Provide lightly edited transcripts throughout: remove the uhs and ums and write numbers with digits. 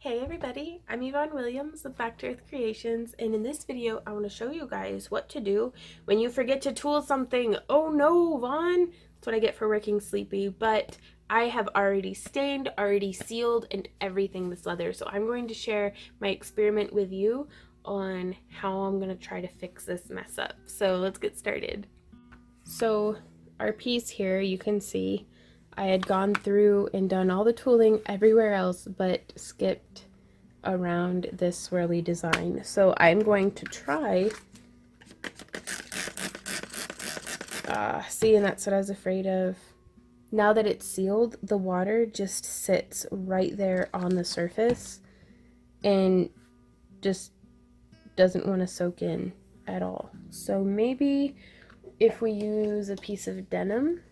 Hey everybody, I'm Yvonne Williams with Back to Earth Creations, and in this video I want to show you guys what to do when you forget to tool something. Oh no, Vaughn! That's what I get for working sleepy, but I have already stained, already sealed, and everything this leather, so I'm going to share my experiment with you on how I'm going to try to fix this mess up. So let's get started. So our piece here, you can see I had gone through and done all the tooling everywhere else but skipped around this swirly design. So I'm going to try, see, and that's what I was afraid of. Now that it's sealed, the water just sits right there on the surface and just doesn't want to soak in at all. So maybe if we use a piece of denim,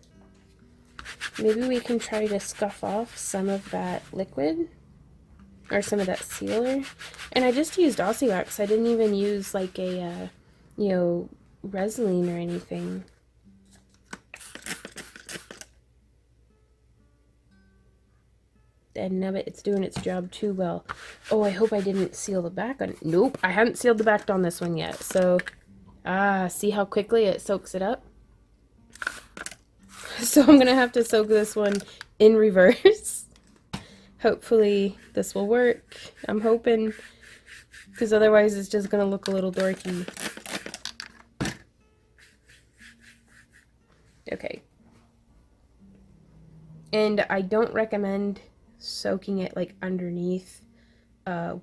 maybe we can try to scuff off some of that liquid or some of that sealer. And I just used Aussie wax. I didn't even use like a, Resin or anything. And now it's doing its job too well. Oh, I hope I didn't seal the back on. Nope, I hadn't sealed the back on this one yet. So, see how quickly it soaks it up? So I'm gonna have to soak this one in reverse. Hopefully this will work. I'm hoping, because otherwise it's just gonna look a little dorky. Okay. And I don't recommend soaking it like underneath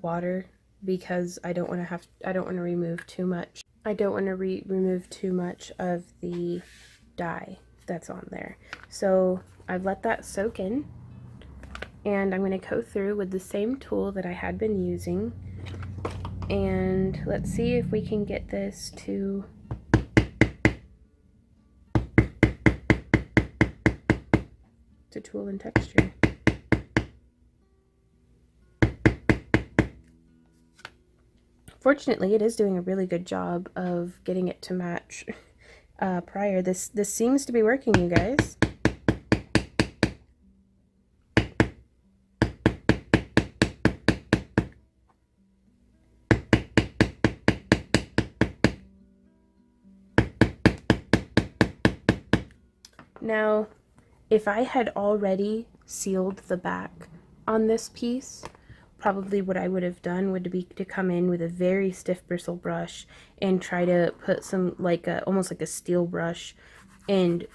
water because I don't want to remove too much. I don't want to remove too much of the dye that's on there. So I've let that soak in, and I'm going to go through with the same tool that I had been using, and let's see if we can get this to tool and texture. Fortunately, it is doing a really good job of getting it to match prior. This seems to be working, you guys. Now, if I had already sealed the back on this piece, probably what I would have done would be to come in with a very stiff bristle brush and try to put some, like almost like a steel brush, and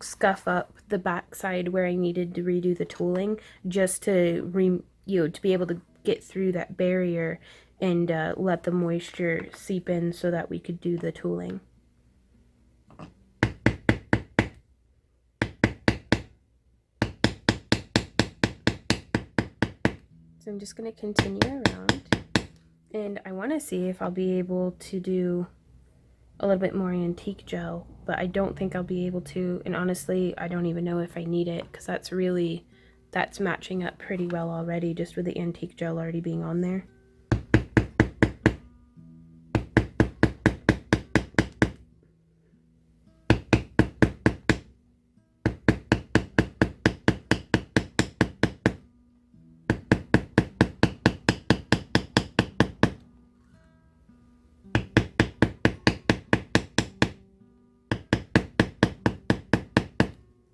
scuff up the back side where I needed to redo the tooling, just to to be able to get through that barrier and let the moisture seep in so that we could do the tooling. So I'm just going to continue around, and I want to see if I'll be able to do a little bit more antique gel, but I don't think I'll be able to, and honestly I don't even know if I need it, because that's matching up pretty well already just with the antique gel already being on there.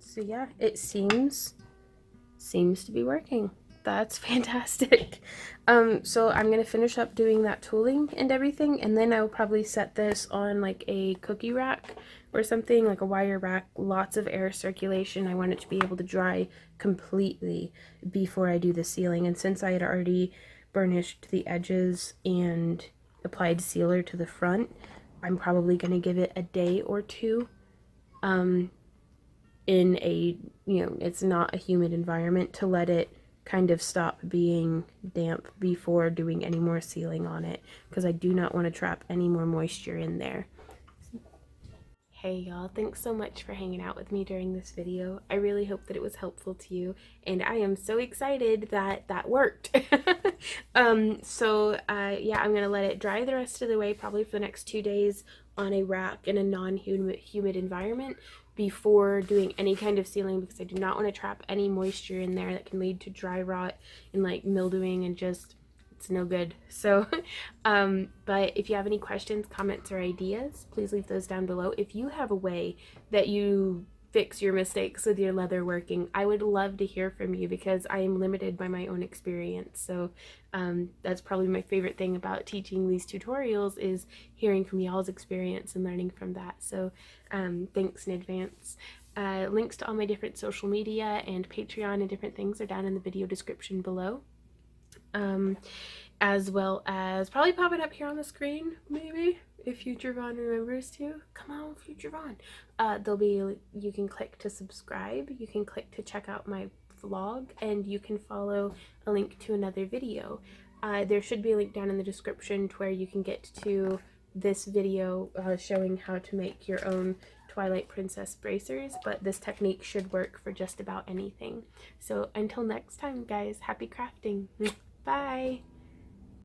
So yeah, it seems to be working. That's fantastic. So I'm gonna finish up doing that tooling and everything, and then I will probably set this on like a cookie rack or something, like a wire rack, lots of air circulation. I want it to be able to dry completely before I do the sealing. And since I had already burnished the edges and applied sealer to the front, I'm probably gonna give it a day or two in a, it's not a humid environment, to let it kind of stop being damp before doing any more sealing on it, because I do not want to trap any more moisture in there. Hey y'all, thanks so much for hanging out with me during this video. I really hope that it was helpful to you, and I am so excited that that worked. Yeah, I'm gonna let it dry the rest of the way, probably for the next 2 days on a rack in a non-humid environment, before doing any kind of sealing, because I do not want to trap any moisture in there that can lead to dry rot and like mildewing, and just it's no good. So but if you have any questions, comments, or ideas, please leave those down below. If you have a way that you fix your mistakes with your leather working, I would love to hear from you, because I am limited by my own experience. So that's probably my favorite thing about teaching these tutorials, is hearing from y'all's experience and learning from that. So thanks in advance. Links to all my different social media and Patreon and different things are down in the video description below. As well as probably popping up here on the screen, maybe, if Future Vaughn remembers to. Come on, Future Vaughn. You can click to subscribe, you can click to check out my vlog, and you can follow a link to another video. There should be a link down in the description to where you can get to this video showing how to make your own Twilight Princess bracers, but this technique should work for just about anything. So until next time, guys, happy crafting. Bye!